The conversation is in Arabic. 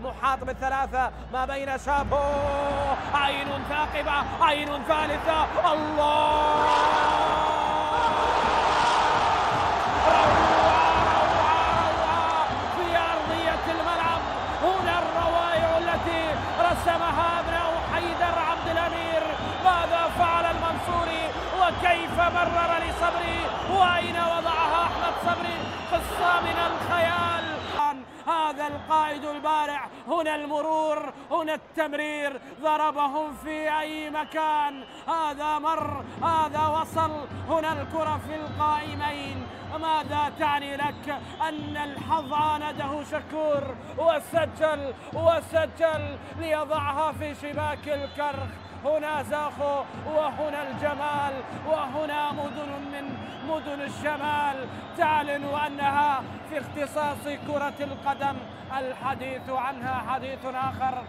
محاط بالثلاثة ما بين شابو، عين ثاقبة، عين ثالثة، الله في أرضية الملعب. هنا الروائع التي رسمها ابناء حيدر عبد الأمير. ماذا فعل المنصوري وكيف مرر لصبري، وأين وضعها أحمد صبري؟ قصة من الخيال. هذا القائد البارع، هنا المرور، هنا التمرير، ضربهم في أي مكان. هذا مر، هذا وصل، هنا الكرة في القائمين. ماذا تعني لك أن الحظ عانده شكور وسجل ليضعها في شباك الكرخ؟ هنا زاخو، وهنا الجمال، وهنا مدن من مدن الشمال تعلن أنها في اختصاص كرة القدم. الحديث عنها حديث آخر.